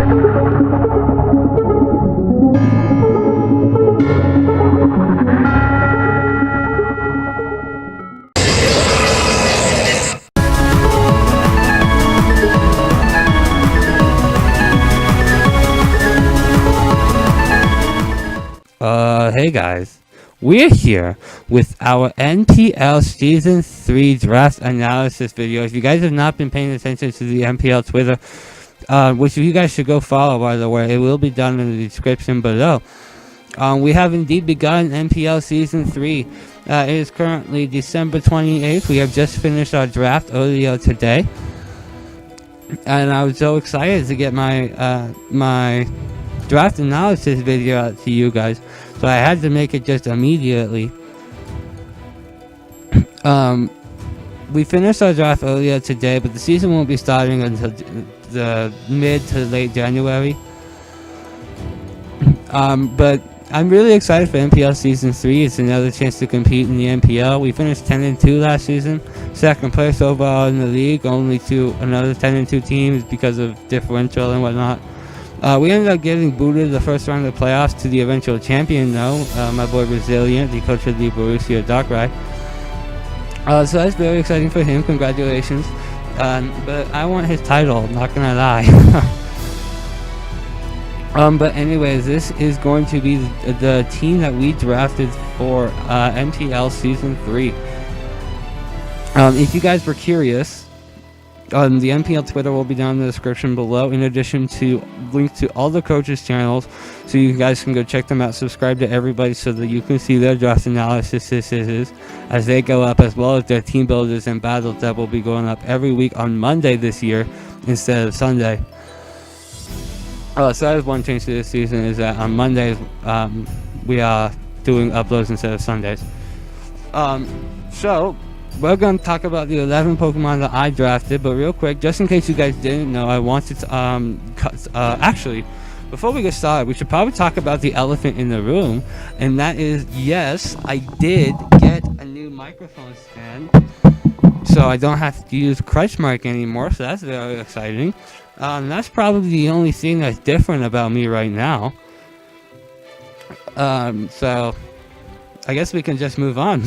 Hey guys, we're here with our NPL Season 3 draft analysis video. If you guys have not been paying attention to the NPL Twitter, which you guys should go follow, by the way, it will be down in the description below. We have indeed begun NPL Season 3. It is currently December 28th. We have just finished our draft earlier today. And I was so excited to get my my draft analysis video out to you guys. So I had to make it just immediately. We finished our draft earlier today, but the season won't be starting until the mid to late January. But I'm really excited for NPL Season 3. It's another chance to compete in the NPL. We finished 10-2 last season. Second place overall in the league, only to another 10-2 teams because of differential and whatnot. We ended up getting booted the first round of the playoffs to the eventual champion, though. My boy Rosalyn, the coach of the Borussia Darkrai. So that's very exciting for him. Congratulations. But I want his title, not gonna lie. But anyways, this is going to be the team that we drafted for NPL Season 3. If you guys were curious, the NPL Twitter will be down in the description below, in addition to links to all the coaches' channels, so you guys can go check them out. Subscribe to everybody so that you can see their draft analysis as they go up, as well as their team builders and battles that will be going up every week on Monday this year instead of Sunday. So that is one change to this season, is that on Mondays we are doing uploads instead of Sundays. So we're going to talk about the 11 Pokemon that I drafted, but real quick, just in case you guys didn't know, I wanted to, actually, before we get started, we should probably talk about the elephant in the room, and that is, yes, I did get a new microphone stand, so I don't have to use Crutchmark anymore, so that's very exciting. That's probably the only thing that's different about me right now. So, I guess we can just move on.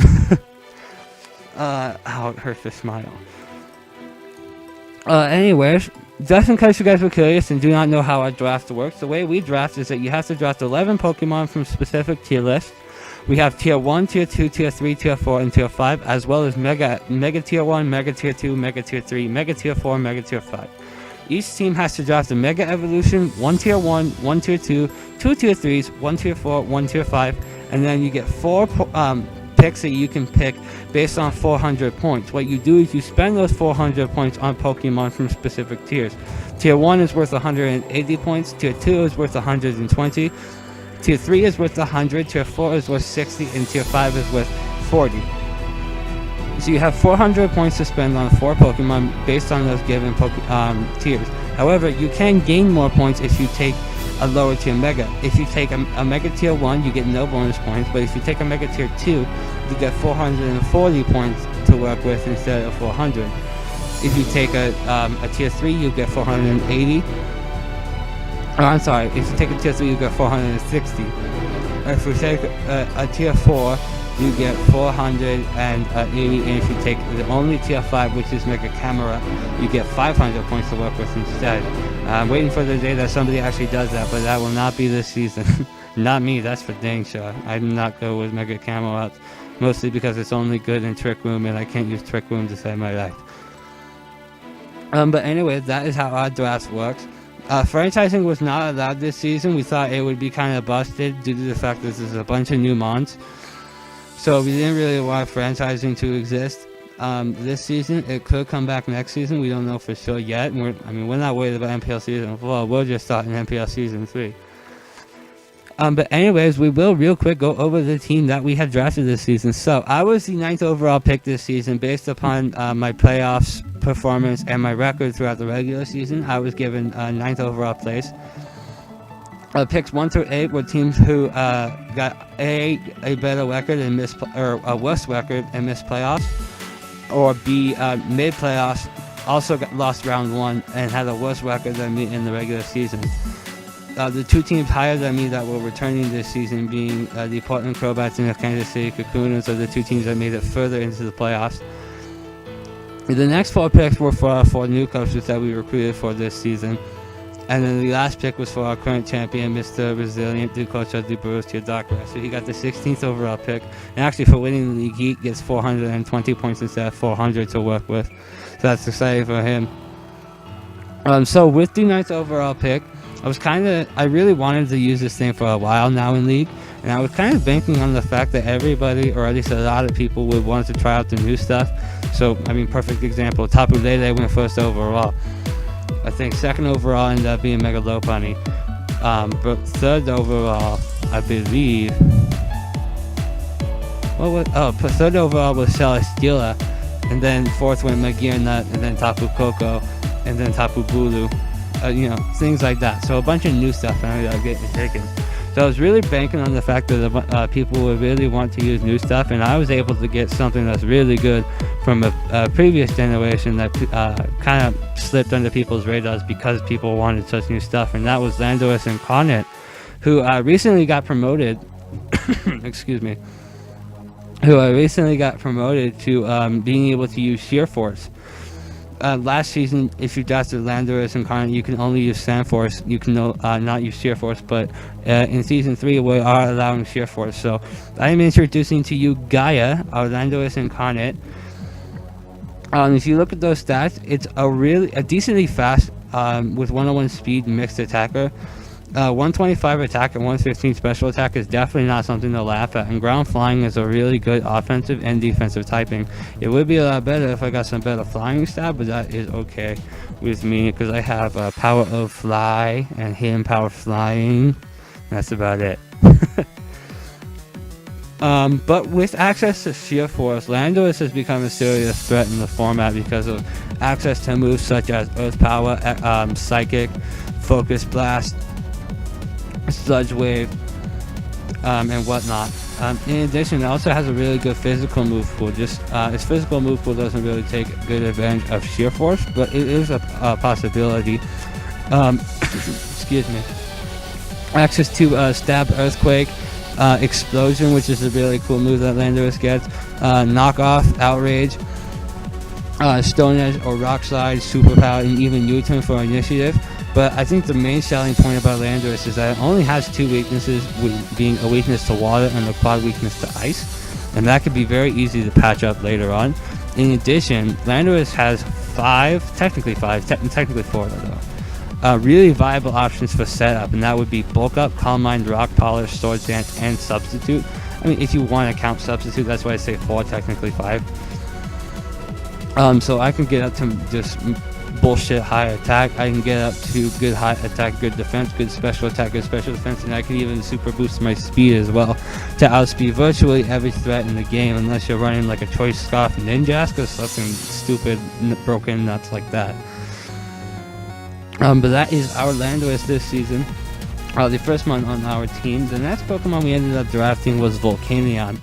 Ow, it hurts to smile. Anyways, just in case you guys were curious and do not know how our draft works, the way we draft is that you have to draft 11 Pokemon from specific tier lists. We have Tier 1, Tier 2, Tier 3, Tier 4, and Tier 5, as well as Mega Tier 1, Mega Tier 2, Mega Tier 3, Mega Tier 4, Mega Tier 5. Each team has to draft a Mega Evolution, 1 Tier 1, 1 Tier 2, 2 Tier 3s, 1 Tier 4, 1 Tier 5, and then you get 4 picks that you can pick based on 400 points. What you do is you spend those 400 points on Pokemon from specific tiers. Tier 1 is worth 180 points, Tier 2 is worth 120, Tier 3 is worth 100, Tier 4 is worth 60, and Tier 5 is worth 40. So you have 400 points to spend on 4 Pokemon based on those given tiers. However, you can gain more points if you take a lower tier Mega. If you take a Mega Tier 1, you get no bonus points, but if you take a Mega Tier 2, you get 440 points to work with instead of 400. If you take a Tier 3, you get 480. Oh, I'm sorry, if you take a Tier 3, you get 460. If you take a Tier 4, you get 480, and if you take the only Tier 5, which is Mega Kamala, you get 500 points to work with instead. I'm waiting for the day that somebody actually does that, but that will not be this season. Not me, that's for dang sure. I do not go with Mega Kamala, mostly because it's only good in Trick Room, and I can't use Trick Room to save my life. But anyway, that is how our draft works. Franchising was not allowed this season. We thought it would be kind of busted due to the fact that there's a bunch of new mons. So we didn't really want franchising to exist this season. It could come back next season. We don't know for sure yet. We're not worried about NPL Season 4. We'll just start in NPL Season 3. But anyways, we will real quick go over the team that we had drafted this season. So I was the 9th overall pick this season based upon my playoffs performance and my record throughout the regular season. I was given 9th overall place. Picks 1 through 8 were teams who got a better record and a worse record and missed playoffs, or B, mid playoffs also lost round 1 and had a worse record than me in the regular season. The 2 teams higher than me that were returning this season being the Portland Crobats and the Kansas City Kakunas are the 2 teams that made it further into the playoffs. The next 4 picks were for our 4 new coaches that we recruited for this season. And then the last pick was for our current champion, Mr. Resilient, the coach of the Borussia Dortmund. So he got the 16th overall pick. And actually for winning the league, he gets 420 points instead of 400 to work with. So that's exciting for him. So with the 9th overall pick, I really wanted to use this thing for a while now in League, and I was kind of banking on the fact that everybody, or at least a lot of people, would want to try out the new stuff. So, perfect example, Tapu Lele went 1st overall. I think 2nd overall ended up being Mega Lopunny. But 3rd overall, I believe... 3rd overall was Celesteela, and then 4th went Magearnut, and then Tapu Koko, and then Tapu Bulu. Things like that. So a bunch of new stuff ended up getting taken. So I was really banking on the fact that people would really want to use new stuff, and I was able to get something that's really good from a previous generation that kind of slipped under people's radars because people wanted such new stuff, and that was landorus-i Incarnate, who recently got promoted. Excuse me. Who recently got promoted to being able to use Sheer Force. Last season, if you drafted landorus-i Incarnate, you can only use Sand Force. You can not use Sheer Force, but in Season 3, we are allowing Sheer Force. So I am introducing to you Gaia, our landorus-i Incarnate. If you look at those stats, it's a decently fast, with 101 speed mixed attacker. 125 attack and 115 special attack is definitely not something to laugh at, and ground flying is a really good offensive and defensive typing. It would be a lot better if I got some better flying stat, but that is okay with me because I have power of fly and hidden power flying. That's about it. But with access to Sheer Force, landorus has become a serious threat in the format because of access to moves such as Earth Power, Psychic, Focus Blast, Sludge Wave, and whatnot. In addition, it also has a really good physical move pool. Its physical move pool doesn't really take good advantage of Sheer Force, but it is a possibility. Excuse me. Access to Stab, Earthquake, Explosion, which is a really cool move that landorus gets. Knock Off, Outrage, Stone Edge or Rock Slide, Super Power, and even U-Turn for Initiative. But I think the main selling point about landorus is that it only has 2 weaknesses, being a weakness to water and a quad weakness to ice, and that could be very easy to patch up later on. In addition, landorus has technically 4 though, really viable options for setup, and that would be Bulk Up, Calm Mind, Rock Polish, Swords Dance, and Substitute. If you want to count Substitute, that's why I say 4, technically 5. So I can get up to just bullshit high attack. I can get up to good high attack, good defense, good special attack, good special defense, and I can even super boost my speed as well to outspeed virtually every threat in the game, unless you're running like a Choice Scarf Ninjask or something stupid, broken nuts like that. But that is our landorus this season. The first one on our team. The next Pokemon we ended up drafting was Volcania.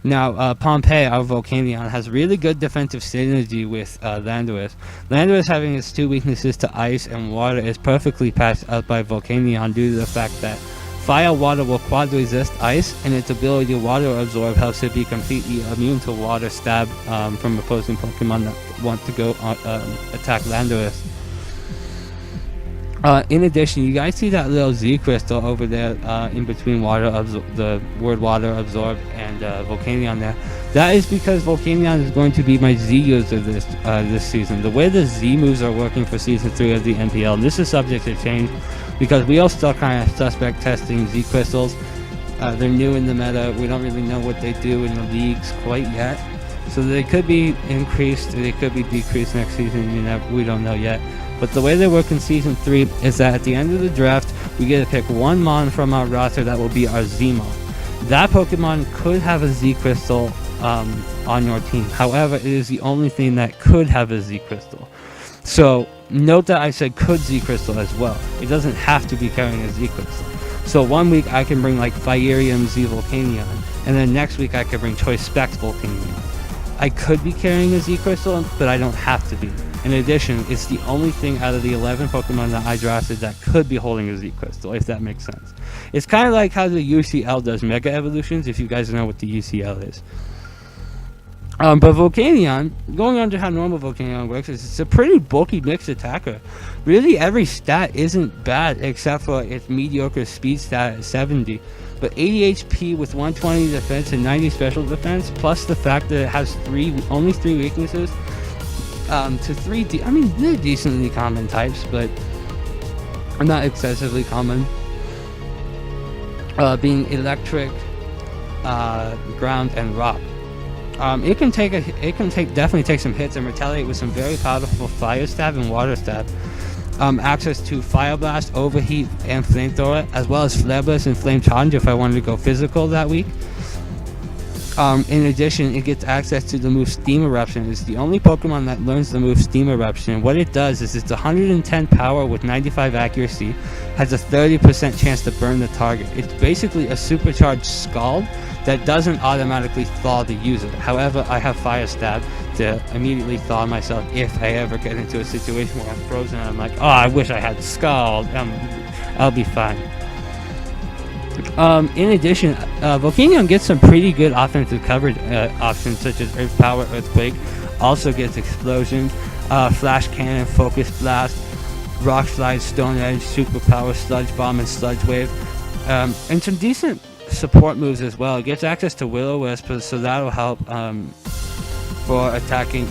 Now, Pompeii, our Volcanion, has really good defensive synergy with landorus. Landorus, having its 2 weaknesses to ice and water, is perfectly patched up by Volcanion due to the fact that Fire Water will quad resist ice, and its ability to water absorb helps it be completely immune to water stab from opposing Pokemon that want to go attack landorus. In addition, you guys see that little Z crystal over there in between the word water absorb and Volcanion there. That is because Volcanion is going to be my Z user this season. The way the Z moves are working for Season 3 of the NPL, and this is subject to change because we are still kind of suspect testing Z crystals. They're new in the meta. We don't really know what they do in the leagues quite yet. So they could be increased, they could be decreased next season, we don't know yet. But the way they work in Season 3 is that at the end of the draft, we get to pick 1 Mon from our roster that will be our Z-Mon. That Pokemon could have a Z-Crystal on your team. However, it is the only thing that could have a Z-Crystal. So, note that I said could Z-Crystal as well. It doesn't have to be carrying a Z-Crystal. So 1 week I can bring like Firium Z Volcanion, and then next week I can bring Choice Specs Volcanion. I could be carrying a Z Crystal, but I don't have to be. In addition, it's the only thing out of the 11 Pokemon that I drafted that could be holding a Z Crystal, if that makes sense. It's kind of like how the UCL does Mega Evolutions, if you guys know what the UCL is. But Volcanion, going on to how normal Volcanion works, is it's a pretty bulky mixed attacker. Really, every stat isn't bad except for its mediocre speed stat at 70. But 80 HP with 120 defense and 90 special defense, plus the fact that it has only three weaknesses to three. I mean, they're decently common types, but not excessively common. Being electric, ground, and rock. It can definitely take some hits and retaliate with some very powerful fire stab and water stab. Access to Fire Blast, Overheat, and Flamethrower, as well as Flare Blast and Flame Charge if I wanted to go physical that week. In addition, it gets access to the move Steam Eruption. It's the only Pokemon that learns the move Steam Eruption. What it does is it's 110 power with 95 accuracy, has a 30% chance to burn the target. It's basically a supercharged Scald that doesn't automatically thaw the user. However, I have Fire Stab to immediately thaw myself if I ever get into a situation where I'm frozen and I'm like, oh, I wish I had Scald. I'll be fine. In addition, Volcanion gets some pretty good offensive coverage options such as Earth Power, Earthquake, also gets Explosion, Flash Cannon, Focus Blast, Rock Slide, Stone Edge, Super Power, Sludge Bomb, and Sludge Wave, and some decent support moves as well. It gets access to Will-O-Wisp, so that'll help for attacking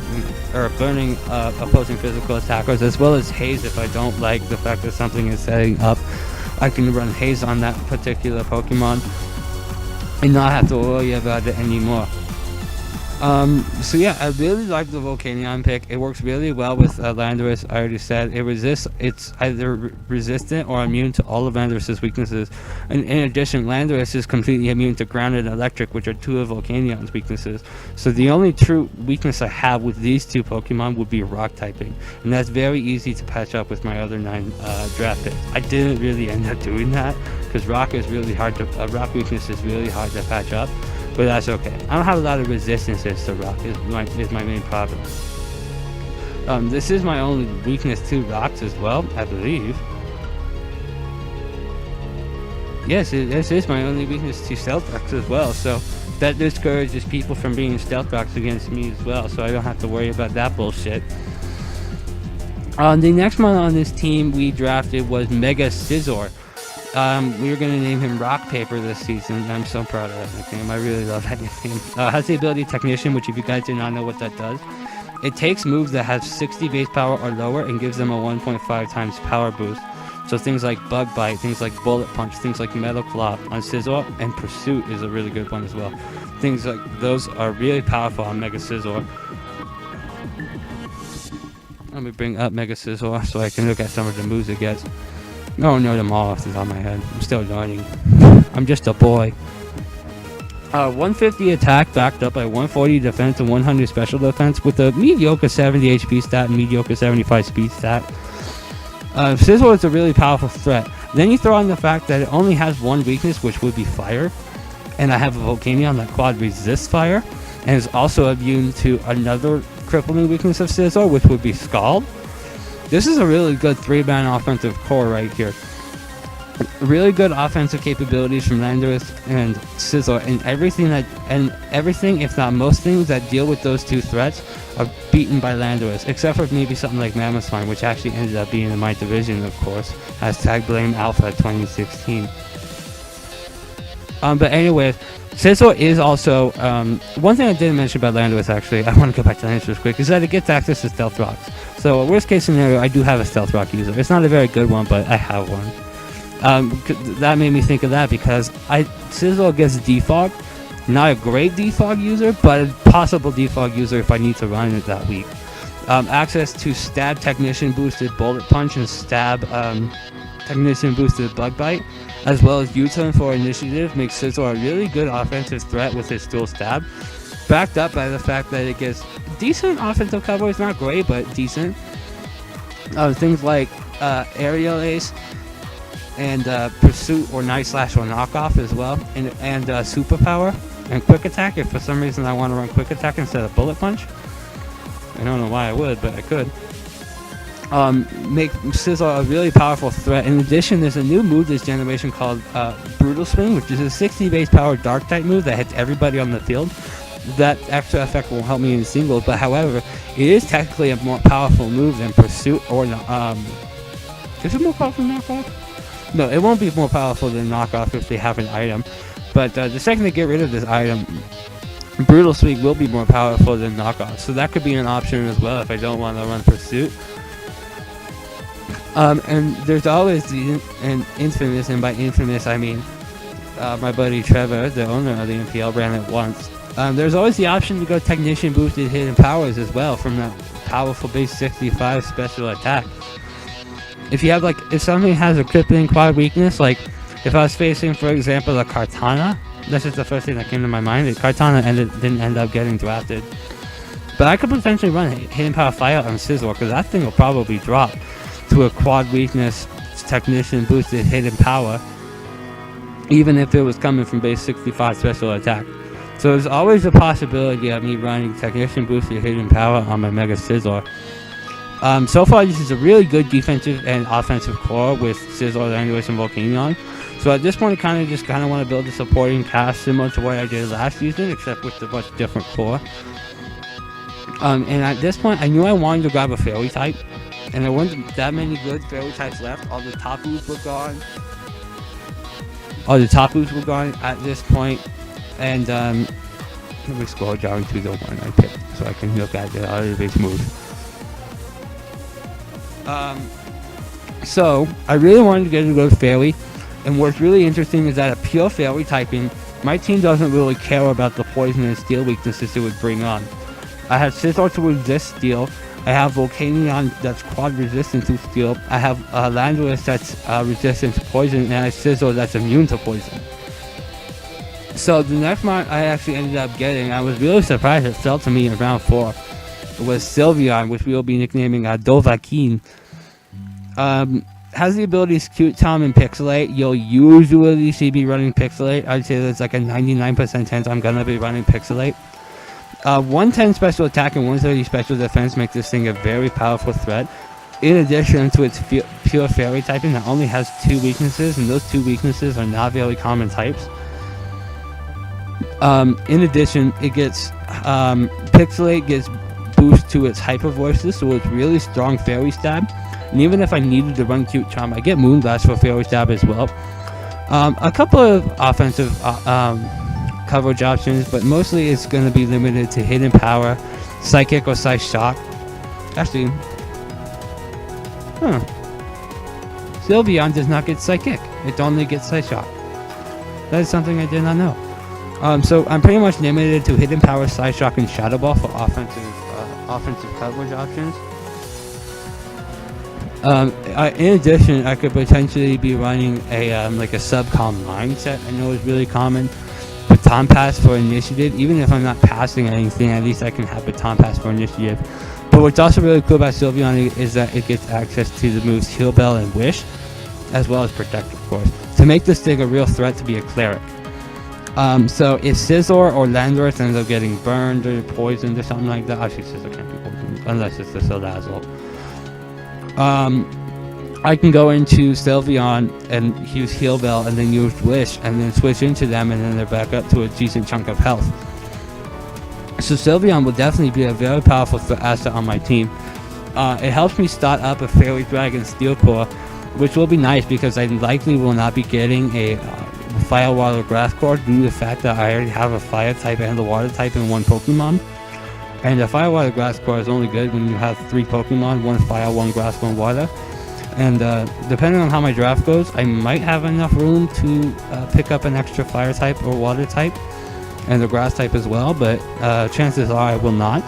or burning opposing physical attackers, as well as Haze if I don't like the fact that something is setting up. I can run Haze on that particular Pokemon and not have to worry about it anymore. So yeah, I really like the Volcanion pick. It works really well with Landorus. I already said it's either resistant or immune to all of Landorus's weaknesses. And in addition, Landorus is completely immune to ground and electric, which are two of Volcanion's weaknesses. So the only true weakness I have with these two Pokemon would be rock typing, and that's very easy to patch up with my other 9 draft picks. I didn't really end up doing that because rock weakness is really hard to patch up. But that's okay. I don't have a lot of resistances to rock, is my main problem. This is my only weakness to rocks as well, I believe. Yes, this is my only weakness to stealth rocks as well, so that discourages people from being stealth rocks against me as well, so I don't have to worry about that bullshit. The next one on this team we drafted was Megazor. We were going to name him Rock Paper this season. I'm so proud of that nickname. I really love that nickname. Has the ability Technician, which if you guys do not know what that does, it takes moves that have 60 base power or lower and gives them a 1.5 times power boost. So things like Bug Bite, things like Bullet Punch, things like Metal Claw on Scizor, and Pursuit is a really good one as well. Things like those are really powerful on Mega Scizor. Let me bring up Mega Scizor so I can look at some of the moves it gets. No, them all off the top of my head. I'm still learning. I'm just a boy. 150 attack backed up by 140 defense and 100 special defense with a mediocre 70 HP stat and mediocre 75 speed stat. Scizor is a really powerful threat. Then you throw in the fact that it only has one weakness, which would be fire. And I have a Volcanion that quad resists fire and is also immune to another crippling weakness of Scizor, which would be Scald. This is a really good 3-man offensive core right here. Really good offensive capabilities from Landorus and Scizor, and everything, if not most things that deal with those two threats are beaten by Landorus, except for maybe something like Mammothswarm, which actually ended up being in my division, of course. #blame Alpha 2016. But anyways, Scizor is also, one thing I didn't mention about Landorus actually, I want to go back to Landorus quick, is that it gets access to Stealth Rocks. So worst case scenario, I do have a Stealth Rock user. It's not a very good one, but I have one. That made me think of that because Scizor gets Defog, not a great Defog user, but a possible Defog user if I need to run it that week. Access to Stab Technician boosted Bullet Punch and Stab Technician boosted Bug Bite, as well as U-Turn for Initiative, makes Scizor a really good offensive threat with its dual stab, backed up by the fact that it gets decent offensive coverage, not great, but decent. Things like Aerial Ace and Pursuit or Night Slash or Knockoff as well, and Superpower, And Quick Attack, if for some reason I want to run Quick Attack instead of Bullet Punch. I don't know why I would, but I could. Make Scizor a really powerful threat. In addition, there's a new move this generation called Brutal Swing, which is a 60 base power dark type move that hits everybody on the field. That extra effect won't help me in singles, but however, it is technically a more powerful move than Pursuit or is it more powerful than Knockoff? No, it won't be more powerful than Knockoff if they have an item. But the second they get rid of this item, Brutal Swing will be more powerful than Knockoff. So that could be an option as well if I don't want to run Pursuit. And there's always the infamous, and by infamous I mean my buddy Trevor, the owner of the NPL, ran it once. There's always the option to go Technician boosted hidden powers as well from that powerful base 65 special attack. If you have if something has a crippling quad weakness, like if I was facing, for example, a Kartana, that's just the first thing that came to my mind. The Kartana didn't end up getting drafted, but I could potentially run hidden power fire on Scizor because that thing will probably drop to a quad weakness Technician boosted hidden power, even if it was coming from base 65 special attack. So there's always a possibility of me running Technician boosted hidden power on my Mega Scizor. So far, this is a really good defensive and offensive core with Scizor, Landorus, and Volcania. So at this point, I kind of want to build a supporting cast similar to what I did last season, except with a much different core. And at this point, I knew I wanted to grab a Fairy type, and there weren't that many good Fairy types left. All the Tapus were gone. At this point. And let me scroll down to the one I picked so I can look at the other base moves. So I really wanted to get a good Fairy, and what's really interesting is that a pure Fairy typing, my team doesn't really care about the poison and steel weaknesses it would bring on. I have Scizor to resist steel. I have Volcania that's quad resistant to steel. I have Landorus that's resistant to poison, and I have Scizor that's immune to poison. So the next one I actually ended up getting, I was really surprised it fell to me in round 4, was Sylveon, which we will be nicknaming Dovahkiin. Has the ability to Cute Tom and Pixelate. You'll usually see me running Pixelate. I'd say there's like a 99% chance I'm going to be running Pixelate. 110 special attack and 130 special defense make this thing a very powerful threat. In addition to its pure Fairy typing that only has 2 weaknesses, and those 2 weaknesses are not very common types. In addition, it gets Pixelate gets boost to its Hyper Voices, so it's really strong Fairy Stab. And even if I needed to run Cute Charm, I get Moonblast for Fairy Stab as well. A couple of offensive coverage options, but mostly it's going to be limited to Hidden Power, Psychic, or Psy-Shock. Actually, Sylveon does not get Psychic. It only gets Psy-Shock. That is something I did not know. So I'm pretty much limited to Hidden Power, Psy-Shock, and Shadow Ball for offensive coverage options. In addition, I could potentially be running a like a Subcom line set. I know it's really common. Baton Pass for Initiative. Even if I'm not passing anything, at least I can have Baton Pass for Initiative. But what's also really cool about Sylveon is that it gets access to the moves Heal Bell and Wish, as well as Protect, of course, to make this thing a real threat to be a Cleric. So if Scizor or Landorus ends up getting burned or poisoned or something like that, actually Scizor can't be poisoned unless it's the Salazzle. I can go into Sylveon and use Heal Bell and then use Wish and then switch into them, and then they're back up to a decent chunk of health. So Sylveon will definitely be a very powerful asset on my team. It helps me start up a Fairy Dragon Steel Core, which will be nice because I likely will not be getting a Fire, Water, Grass Core due to the fact that I already have a Fire type and a Water type in one Pokemon. And the Fire, Water, Grass Core is only good when you have 3 Pokemon, 1 Fire, 1 Grass, 1 Water. And depending on how my draft goes, I might have enough room to pick up an extra Fire type or Water type, and the Grass type as well, but chances are I will not.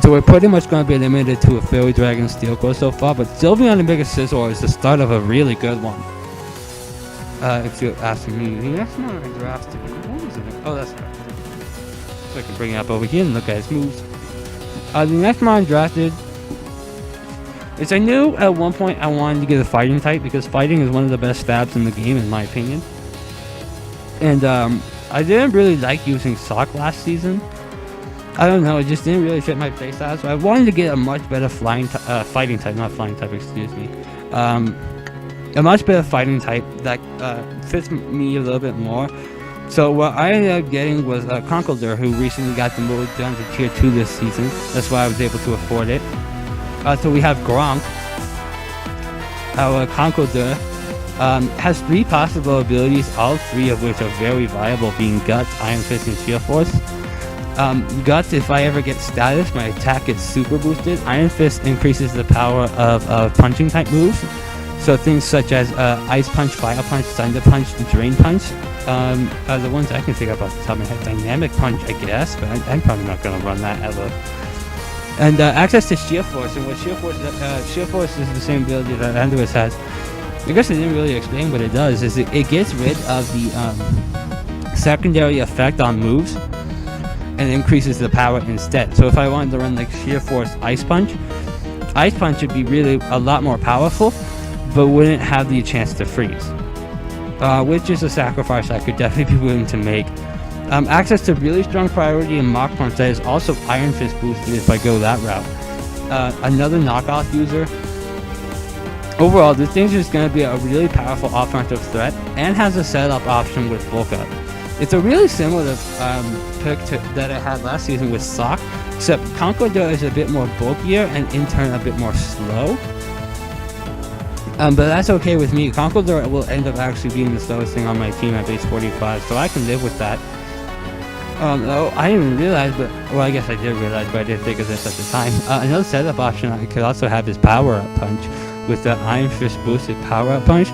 So we're pretty much going to be limited to a Fairy Dragon Steel Core so far, but Sylveon and Mega Scizor is the start of a really good one. If you're asking me, the next one I drafted, what was it? Oh, that's right. So I can bring it up over here and look at his moves. The next one I drafted is, I knew at one point I wanted to get a Fighting type because Fighting is one of the best stabs in the game in my opinion. And I didn't really like using Sock last season. I don't know, it just didn't really fit my playstyle, so I wanted to get a much better fighting type, not flying type, excuse me. A much better fighting type that fits me a little bit more. So what I ended up getting was Conkeldurr, who recently got demoted down to tier 2 this season. That's why I was able to afford it. So we have Gronk. Our Conkeldurr has 3 possible abilities, all 3 of which are very viable, being Guts, Iron Fist, and Sheer Force. Guts, if I ever get status, my attack gets super boosted. Iron Fist increases the power of punching type moves. So things such as Ice Punch, Fire Punch, Thunder Punch, Drain Punch are the ones I can think of off the top of my head. Dynamic Punch, I guess, but I'm probably not going to run that ever. And access to Sheer Force, and what Sheer Force is the same ability that landorus has. I guess I didn't really explain what it does, is it gets rid of the secondary effect on moves and increases the power instead. So if I wanted to run like Sheer Force Ice Punch would be really a lot more powerful, but wouldn't have the chance to freeze, which is a sacrifice I could definitely be willing to make. Access to really strong priority and Mach Punch that is also Iron Fist boosted if I go that route. Another knockoff user. Overall, this thing's just going to be a really powerful offensive threat and has a setup option with Bulk Up. It's a really similar pick that I had last season with Sock, except Conkeldurr is a bit more bulkier and in turn a bit more slow. But that's okay with me. Conkeldurr will end up actually being the slowest thing on my team at base 45, so I can live with that. Oh, I didn't even realize, but, well, I guess I did realize, but I didn't think of this at the time. Another setup option I could also have is Power Up Punch, with the Iron Fist boosted Power Up Punch.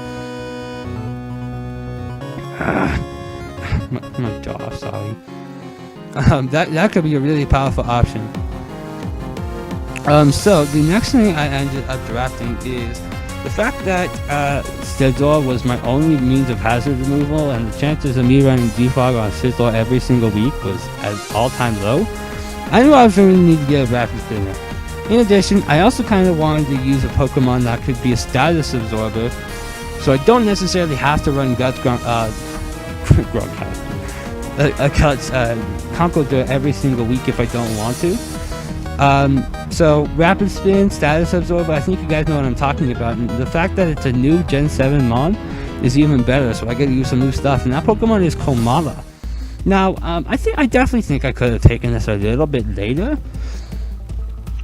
My jaw, sorry. That could be a really powerful option. So the next thing I ended up drafting is the fact that Scizor was my only means of hazard removal, and the chances of me running Defog on Scizor every single week was at all-time low. I knew I was going to need to get a rapid spinner. In addition, I also kind of wanted to use a Pokemon that could be a status absorber, so I don't necessarily have to run Guts Conkeldurr every single week if I don't want to. So Rapid Spin, Status Absorber, I think you guys know what I'm talking about. And the fact that it's a new Gen 7 Mon is even better, so I get to use some new stuff. And that Pokemon is Kamala. Now, I definitely think I could have taken this a little bit later,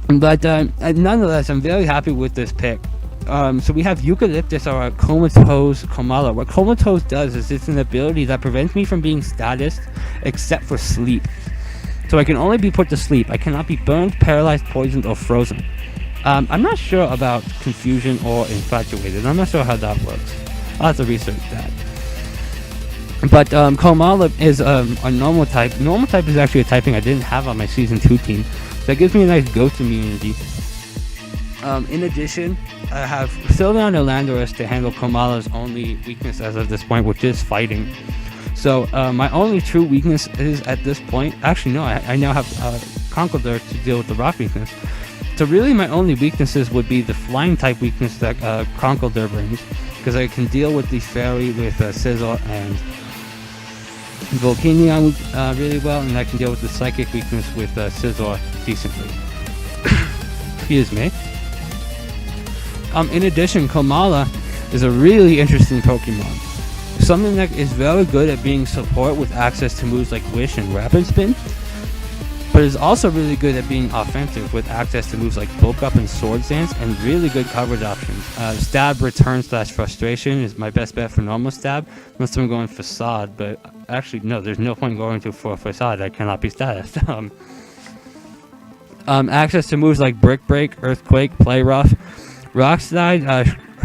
but nonetheless, I'm very happy with this pick. So we have Eucalyptus, or Comatose Kamala. What Comatose does is it's an ability that prevents me from being statused except for sleep. So I can only be put to sleep. I cannot be burned, paralyzed, poisoned, or frozen. I'm not sure about Confusion or Infatuated. I'm not sure how that works. I'll have to research that. But Kamala is a normal type. Normal type is actually a typing I didn't have on my Season 2 team. So that gives me a nice ghost immunity. In addition, I have Sylveon and Landorus to handle Kamala's only weakness as of this point, which is fighting. So my only true weakness is at this point, actually no, I now have Conkeldurr to deal with the rock weakness. So really my only weaknesses would be the flying type weakness that Conkeldurr brings, because I can deal with the fairy with Scizor and Volcania really well, and I can deal with the psychic weakness with Scizor decently. Excuse me. In addition, Kamala is a really interesting Pokemon. Something that is very good at being support with access to moves like Wish and Rapid Spin, but is also really good at being offensive with access to moves like Bulk Up and Swords Dance, and really good coverage options. Stab, Return / Frustration is my best bet for normal Stab, unless I'm going Facade, but actually no, there's no point going for Facade, I cannot be statused. Access to moves like Brick Break, Earthquake, Play Rough, Rock Slide,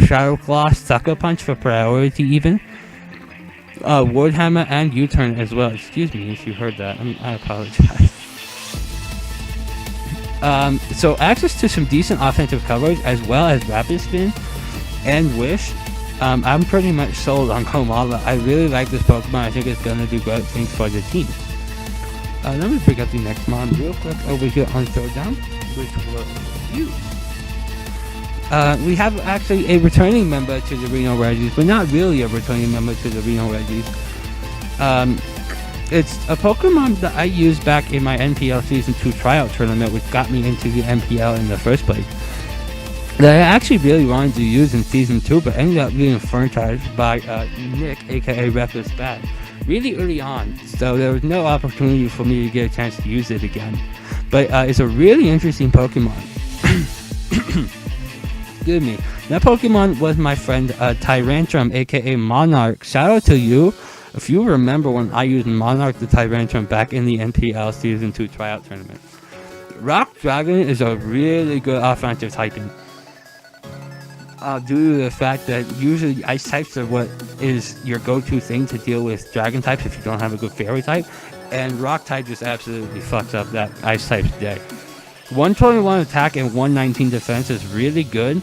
Shadow Claw, Sucker Punch for priority even. Wood Hammer and U-Turn as well. Excuse me if you heard that. I apologize. So access to some decent offensive coverage as well as Rapid Spin and Wish. I'm pretty much sold on Kamala. I really like this Pokemon. I think it's gonna do great things for the team. Let me pick up the next mon real quick over here on Showdown, which was you. We have actually a returning member to the Reno Regis, but not really a returning member to the Reno Regis. It's a Pokemon that I used back in my NPL Season 2 tryout tournament, which got me into the NPL in the first place. That I actually really wanted to use in Season 2, but ended up being franchised by Nick, aka Reckless Bad, really early on, so there was no opportunity for me to get a chance to use it again. But it's a really interesting Pokemon. Excuse me. That Pokemon was my friend Tyrantrum, aka Monarch. Shout out to you. If you remember when I used Monarch the Tyrantrum back in the NPL Season 2 tryout tournament. Rock Dragon is a really good offensive typing. Due to the fact that usually ice types are what is your go-to thing to deal with dragon types if you don't have a good fairy type, and rock type just absolutely fucks up that ice type's day. 121 attack and 119 defense is really good.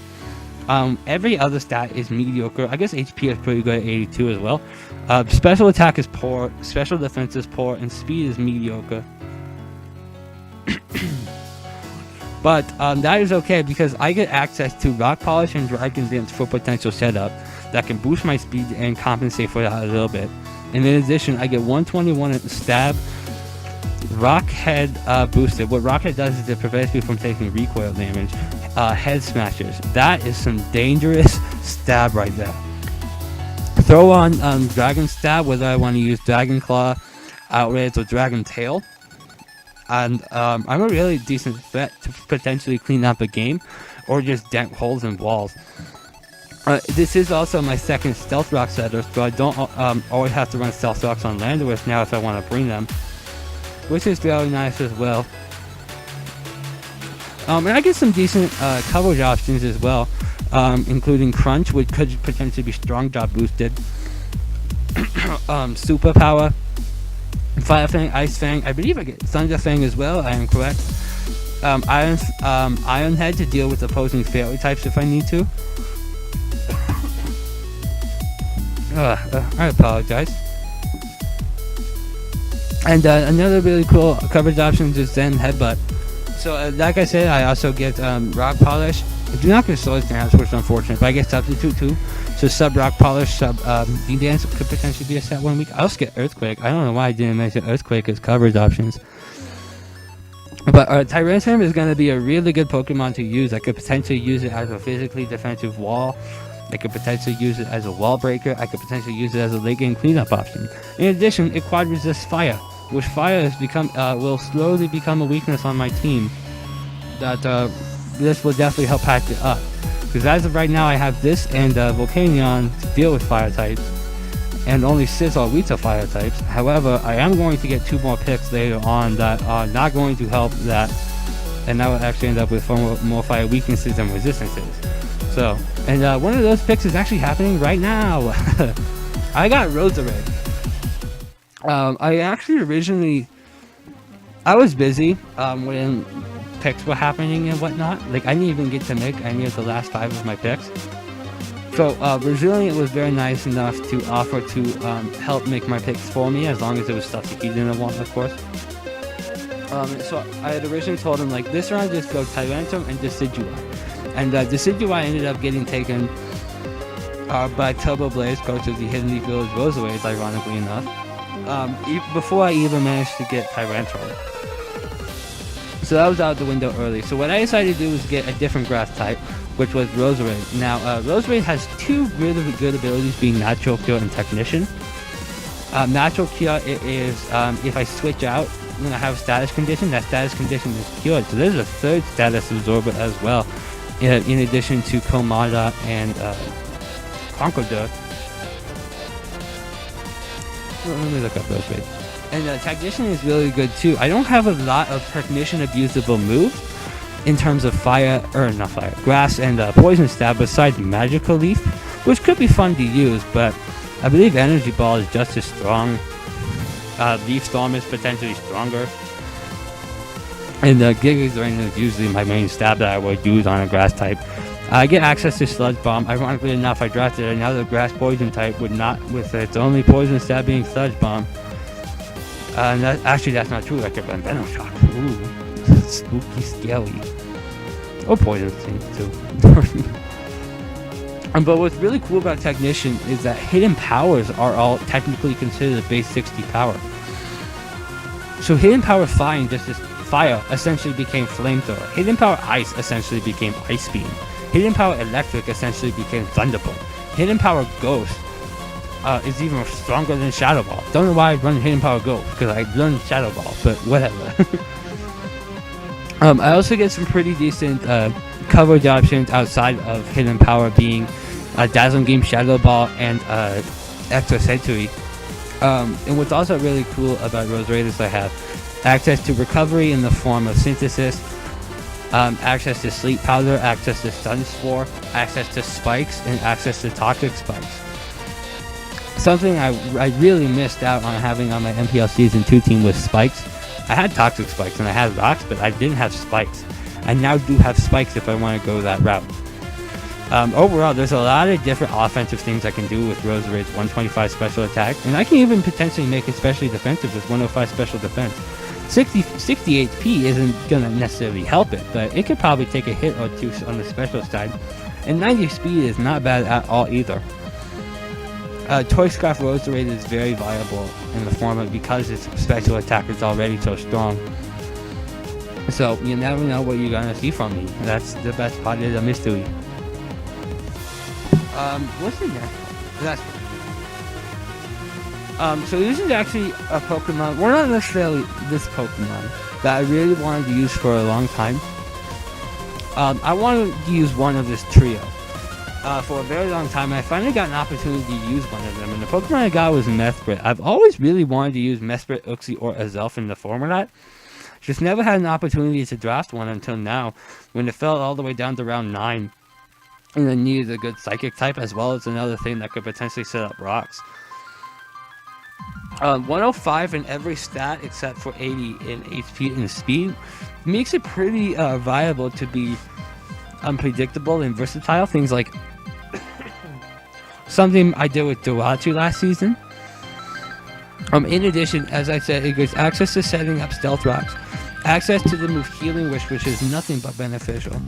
Every other stat is mediocre. I guess HP is pretty good at 82 as well. Special attack is poor, special defense is poor, and speed is mediocre. But that is okay because I get access to Rock Polish and Dragon Dance for potential setup that can boost my speed and compensate for that a little bit. And in addition, I get 121 at stab, Rock Head boosted. What Rock Head does is it prevents you from taking recoil damage. Head smashes. That is some dangerous stab right there. Throw on Dragon Stab, whether I want to use Dragon Claw, Outrage, or Dragon Tail. And I'm a really decent threat to potentially clean up a game or just dent holes in walls. This is also my second Stealth Rock setter, so I don't always have to run Stealth Rocks on Landorus now if I want to bring them, which is very nice as well. And I get some decent coverage options as well, including Crunch, which could potentially be Strong Job boosted, Superpower, Fire Fang, Ice Fang. I believe I get Thunder Fang as well. I am correct. Iron Head to deal with opposing fairy types if I need to. I apologize. And another really cool coverage option is Zen Headbutt. So like I said, I also get Rock Polish. I do not get Sword Dance, which is unfortunate, but I get Substitute too. So Sub Rock Polish, Sub D-Dance could potentially be a set 1 week. I also get Earthquake. I don't know why I didn't mention Earthquake as coverage options. But Tyrantrum is going to be a really good Pokemon to use. I could potentially use it as a physically defensive wall. I could potentially use it as a wall breaker. I could potentially use it as a late game cleanup option. In addition, it quad resists fire, which fire has become will slowly become a weakness on my team. That this will definitely help patch it up. Because as of right now, I have this and Volcania to deal with fire types, and only Sizzle Rita fire types. However, I am going to get 2 more picks later on that are not going to help that, and that will actually end up with more fire weaknesses and resistances. So, and one of those picks is actually happening right now. I got Rosalyn. I actually originally, I was busy when picks were happening and whatnot. Like, I didn't even get to make any of the last 5 of my picks. So Resilient was very nice enough to offer to help make my picks for me, as long as it was stuff that he didn't want, of course. So I had originally told him, like, this round just go Tyrantrum and Decidueye. And Decidueye ended up getting taken by Turbo Blaze, coach of the Hidden Leaf Village Rosaways, ironically enough, before I even managed to get Tyrantrum. So that was out the window early. So what I decided to do was get a different grass type, which was Rosalyn. Now, Rosalyn has 2 really good abilities, being Natural Cure and Technician. Natural Cure is, if I switch out when I have a status condition, that status condition is cured. So there's a 3rd status absorber as well, in addition to Kamala and Conkeldurr. Let me look up Rosalyn. And Technician is really good too. I don't have a lot of Technician abusable moves in terms of grass and poison stab besides Magical Leaf, which could be fun to use, but I believe Energy Ball is just as strong. Leaf Storm is potentially stronger. And Giga Drain is usually my main stab that I would use on a grass type. I get access to Sludge Bomb. Ironically enough, I drafted another grass poison type with its only poison stab being Sludge Bomb. And that's not true. I kept on Venom Shock. Ooh, spooky, scary. Or poison thing too. But what's really cool about Technician is that hidden powers are all technically considered a base 60 power. So Hidden Power Fire essentially became Flamethrower. Hidden Power Ice essentially became Ice Beam. Hidden Power Electric essentially became Thunderbolt. Hidden Power Ghost is even stronger than Shadow Ball. Don't know why I run Hidden Power Ghost, because I learned Shadow Ball, but whatever. I also get some pretty decent coverage options outside of Hidden Power, being Dazzling Gleam, Shadow Ball, and Extra Century. And what's also really cool about Roserade is I have access to recovery in the form of Synthesis, access to Sleep Powder, access to Stun Spore, access to Spikes, and access to Toxic Spikes. Something I really missed out on having on my NPL Season 2 team was Spikes. I had Toxic Spikes and I had Rocks, but I didn't have Spikes. I now do have Spikes if I want to go that route. Overall, there's a lot of different offensive things I can do with Roserade's 125 special attack, and I can even potentially make it specially defensive with 105 special defense. 60 HP isn't going to necessarily help it, but it could probably take a hit or two on the special side, and 90 speed is not bad at all either. Toy Scarf Roserade is very viable in the form of, because its special attack is already so strong. So you never know what you're gonna see from me. That's the best part of the mystery. What's the next one? So this is actually a Pokemon, well, not necessarily this Pokemon, that I really wanted to use for a long time. I wanted to use one of this trio. For a very long time. I finally got an opportunity to use one of them, and the Pokemon I got was Mesprit. I've always really wanted to use Mesprit, Uxie, or Azelf in the format. Just never had an opportunity to draft one until now, when it fell all the way down to round 9. And I needed a good Psychic type, as well as another thing that could potentially set up rocks. 105 in every stat except for 80 in HP and speed makes it pretty viable to be unpredictable and versatile. Things like something I did with Duratu last season. In addition, as I said, it gives access to setting up Stealth Rocks, access to the move Healing Wish, which is nothing but beneficial,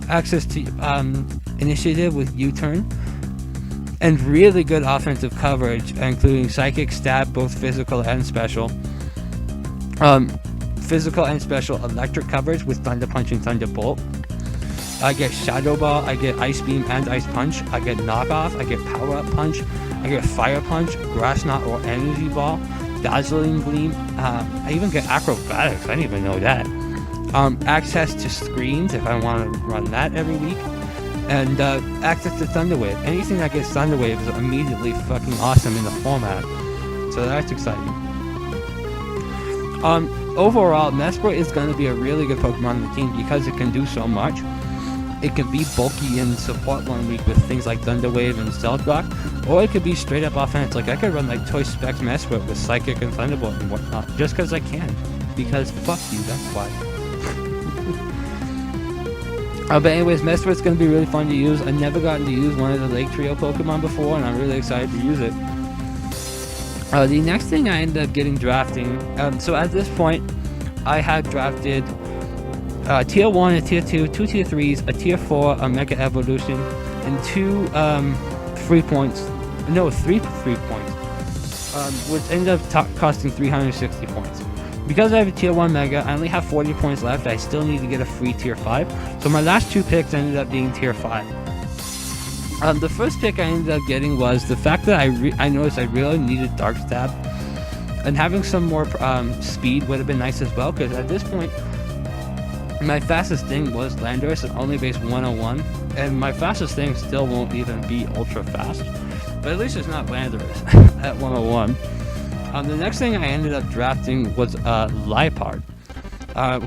access to Initiative with U-Turn, and really good offensive coverage, including Psychic, Stab, both physical and special. Physical and special electric coverage with Thunder Punch and Thunderbolt. I get Shadow Ball, I get Ice Beam and Ice Punch, I get Knockoff, I get Power Up Punch, I get Fire Punch, Grass Knot or Energy Ball, Dazzling Gleam, I even get Acrobatics, I didn't even know that. Access to Screens if I want to run that every week, and access to Thunder Wave. Anything that gets Thunder Wave is immediately fucking awesome in the format, so that's exciting. Overall, Mesprit is going to be a really good Pokemon on the team because it can do so much. It can be bulky in support 1 week with things like Thunder Wave and Stealth Rock, or it could be straight up offense. Like I could run like Toy Specs Mesprit with Psychic and Thunderbolt and whatnot, just because I can. Because fuck you, that's why. But anyways, Mesprit's going to be really fun to use. I've never gotten to use one of the Lake Trio Pokemon before, and I'm really excited to use it. The next thing I ended up getting drafting, so at this point, I had drafted Tier 1, a Tier 2, 2 Tier 3s, a Tier 4, a Mega Evolution, and 2 3 points, which ended up costing 360 points. Because I have a Tier 1 Mega, I only have 40 points left. I still need to get a free Tier 5, so my last 2 picks ended up being Tier 5. The first pick I ended up getting was the fact that I noticed I really needed Dark Stab, and having some more speed would have been nice as well, because at this point, my fastest thing was Landorus at only base 101, and my fastest thing still won't even be ultra fast, but at least it's not Landorus at 101. The next thing I ended up drafting was Liepard,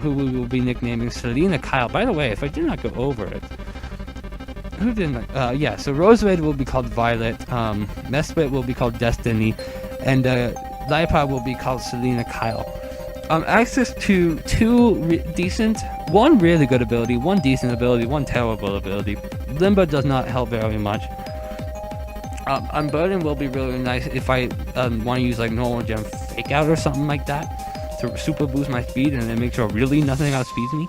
who we will be nicknaming Selena Kyle. By the way, if I did not go over it, who didn't? Yeah, so Roserade will be called Violet, Mesprit will be called Destiny, and Liepard will be called Selena Kyle. Access to 2 decent, 1 really good ability, 1 decent ability, 1 terrible ability. Limbo does not help very much. Unburden will be really nice if I want to use like normal gem Fake Out or something like that to super boost my speed and then make sure really nothing outspeeds me.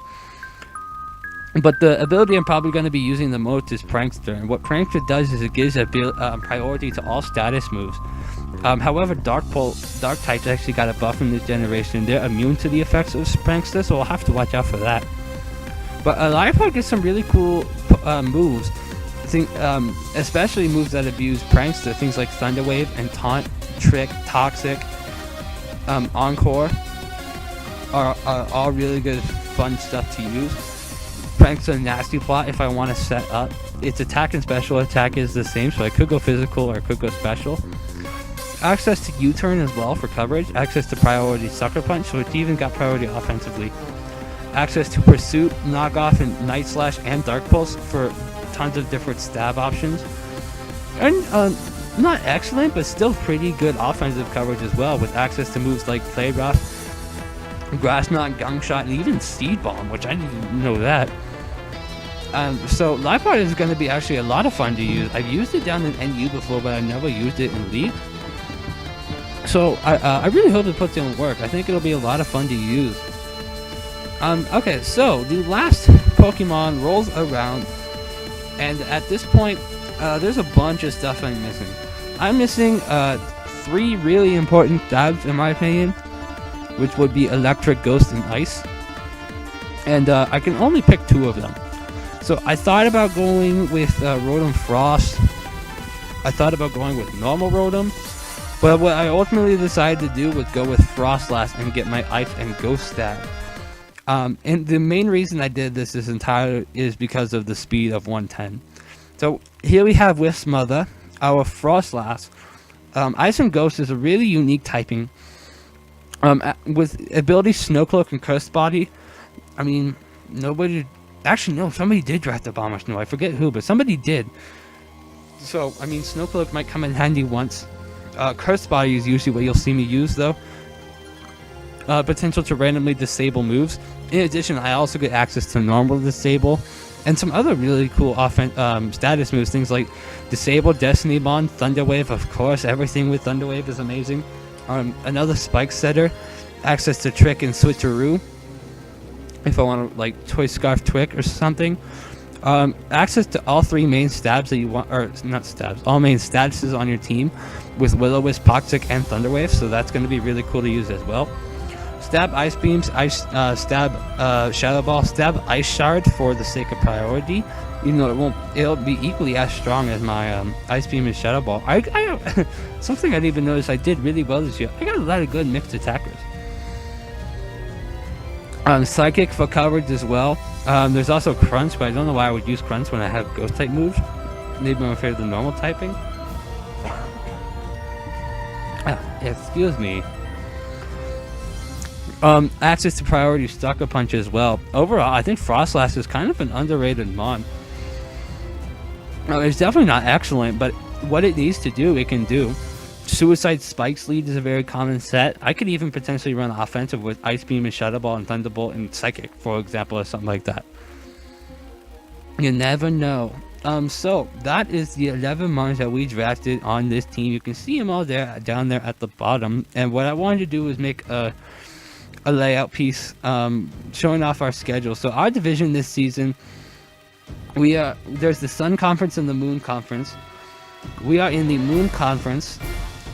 But the ability I'm probably going to be using the most is Prankster, and what Prankster does is it gives a priority to all status moves However, Dark types actually got a buff in this generation. They're immune to the effects of Prankster, so we'll have to watch out for that. But Liepard gets some really cool moves. Especially moves that abuse Prankster. Things like Thunder Wave and Taunt, Trick, Toxic, Encore are all really good, fun stuff to use. Prankster Nasty Plot, if I want to set up. Its attack and special attack is the same, so I could go physical or I could go special. Access to U-turn as well for coverage. Access to priority Sucker Punch, so it's even got priority offensively. Access to Pursuit, Knockoff, and Night Slash and Dark Pulse for tons of different stab options. And not excellent, but still pretty good offensive coverage as well, with access to moves like Play Rough, Grass Knot, Gunk Shot, and even Seed Bomb, which I didn't know that. So Liepard is going to be actually a lot of fun to use. I've used it down in NU before, but I've never used it in League. So I really hope it puts in work. I think it'll be a lot of fun to use. Okay, so the last Pokemon rolls around, and at this point, there's a bunch of stuff I'm missing. I'm missing 3 really important stabs, in my opinion, which would be Electric, Ghost, and Ice. And I can only pick 2 of them. So I thought about going with Rotom Frost. I thought about going with normal Rotom. But what I ultimately decided to do was go with Frostlast and get my Ice and Ghost stab. And the main reason I did this is because of the speed of 110. So here we have Wisp Mother, our Frostlast. Ice and Ghost is a really unique typing. With ability Snowcloak and Cursed Body, I mean, nobody... Actually, no, somebody did draft the Bomber Snow. I forget who, but somebody did. So, I mean, Snowcloak might come in handy once. Cursed Body is usually what you'll see me use, though. Potential to randomly disable moves. In addition, I also get access to normal disable and some other really cool status moves. Things like disable, Destiny Bond, Thunder Wave, of course. Everything with Thunder Wave is amazing. Another Spike Setter, access to Trick and Switcheroo, if I want to, like, Toy Scarf Twick or something. Access to all 3 main stabs that you want, or not stabs, all main statuses on your team with Will-O-Wisp, Toxic, and Thunder Wave, so that's going to be really cool to use as well. Stab Ice Beams, stab Shadow Ball, stab Ice Shard for the sake of priority. Even though it'll be equally as strong as my Ice Beam and Shadow Ball. I something I didn't even notice I did really well this year. I got a lot of good mixed attackers. Psychic for coverage as well. There's also Crunch, but I don't know why I would use Crunch when I have Ghost type moves. Maybe I'm afraid of the normal typing. Excuse me. Access to priority Sucker Punch as well. Overall, I think Frostlast is kind of an underrated mon. It's definitely not excellent, but what it needs to do, it can do. Suicide Spikes lead is a very common set. I could even potentially run offensive with Ice Beam and Shadow Ball and Thunderbolt and Psychic, for example, or something like that. You never know. So that is the 11 mons that we drafted on this team. You can see them all there, down there at the bottom. And what I wanted to do was make a layout piece showing off our schedule. So our division this season, there's the Sun Conference and the Moon Conference. We are in the Moon Conference,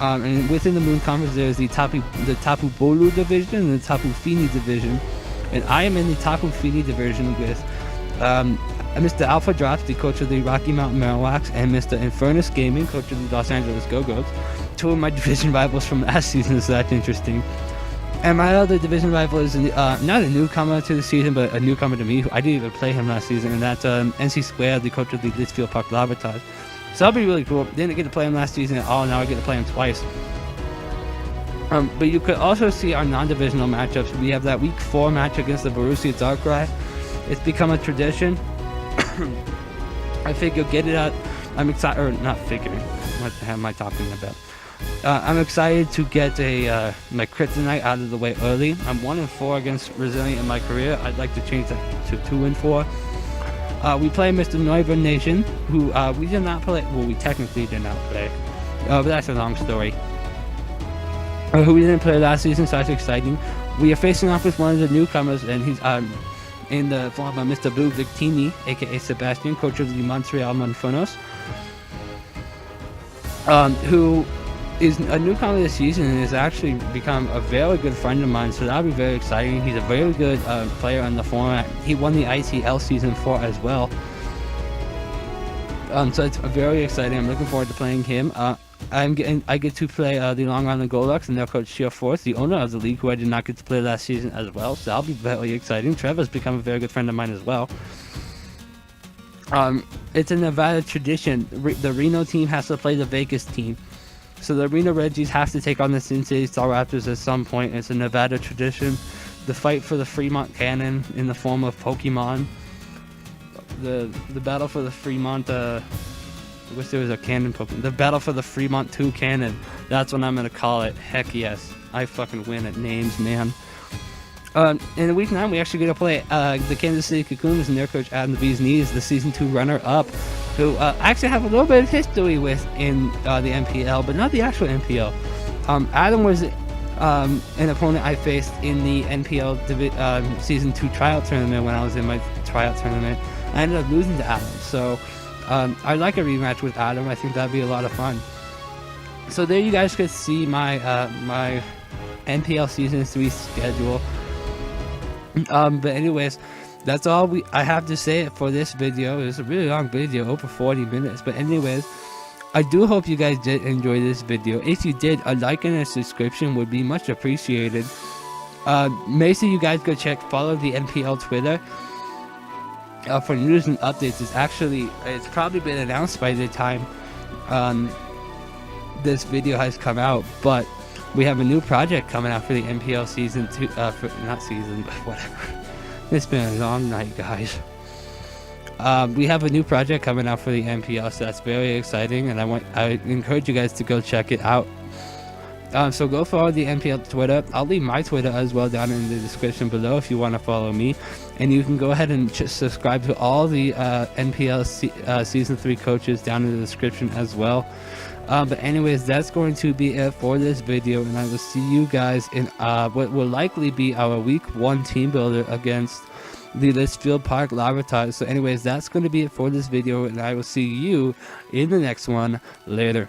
and within the Moon Conference there's the Tapu Bolu division and the Tapu Fini division, and I am in the Tapu Fini division with Mr. AlphaDrops, the coach of the Rocky Mountain Marowaks, and Mr. Infernus Gaming, coach of the Los Angeles Go-Go's. 2 of my division rivals from last season, so that's interesting. And my other division rival is not a newcomer to the season, but a newcomer to me. I didn't even play him last season, and that's NC Squared, the coach of the Litchfield Park Lavatage. So that'll be really cool. Didn't get to play him last season at all. Now I get to play him twice. But you could also see our non-divisional matchups. We have that week 4 match against the Borussia Darkrai. It's become a tradition. I figure get it out. I'm excited, or not figuring. What the hell am I talking about? I'm excited to get my Kryptonite out of the way early. I'm 1-4 against Rosalyn in my career. I'd like to change that to 2-4. We play Mr. Noiva Nation, who we did not play. Well, we technically did not play. But that's a long story. Who we didn't play last season, so that's exciting. We are facing off with one of the newcomers, and he's in the form of Mr. Blue Victini, aka Sebastian, coach of the Montreal Monfernos, who is a newcomer this season and has actually become a very good friend of mine, so that'll be very exciting. He's a very good player on the format. He won the ITL Season 4 as well. So it's very exciting. I'm looking forward to playing him. I get to play the Long Island Golducks and their coach Sheer Force, the owner of the league, who I did not get to play last season as well. So that'll be very exciting. Trevor's become a very good friend of mine as well. It's a Nevada tradition. The Reno team has to play the Vegas team. So the Reno Regis have to take on the Cincinnati Star Raptors at some point. It's a Nevada tradition. The fight for the Fremont Cannon in the form of Pokemon. The battle for the Fremont, I wish there was a cannon Pokemon. The battle for the Fremont 2 cannon. That's what I'm going to call it. Heck yes. I fucking win at names, man. In week 9, we actually get to play the Kansas City Kakunas and their coach AdamTheBeesKnees, the Season 2 runner-up, who actually have a little bit of history with in the NPL, but not the actual NPL. Adam was an opponent I faced in the NPL Season 2 tryout tournament when I was in my tryout tournament. I ended up losing to Adam, so I'd like a rematch with Adam. I think that'd be a lot of fun. So there you guys could see my my NPL Season 3 schedule. But anyways, that's all I have to say for this video. It's a really long video, over 40 minutes. But anyways, I do hope you guys did enjoy this video. If you did, a like and a subscription would be much appreciated. Make sure you guys go follow the NPL Twitter for news and updates. It's probably been announced by the time this video has come out, but we have a new project coming out for the NPL Season 2, not season, but whatever. It's been a long night, guys. We have a new project coming out for the NPL, so that's very exciting, and I encourage you guys to go check it out. So go follow the NPL Twitter. I'll leave my Twitter as well down in the description below if you want to follow me. And you can go ahead and subscribe to all the NPL Season 3 coaches down in the description as well. But anyways, that's going to be it for this video, and I will see you guys in what will likely be our week 1 team builder against the Litchfield Park Lavatards. So anyways, that's going to be it for this video, and I will see you in the next one. Later.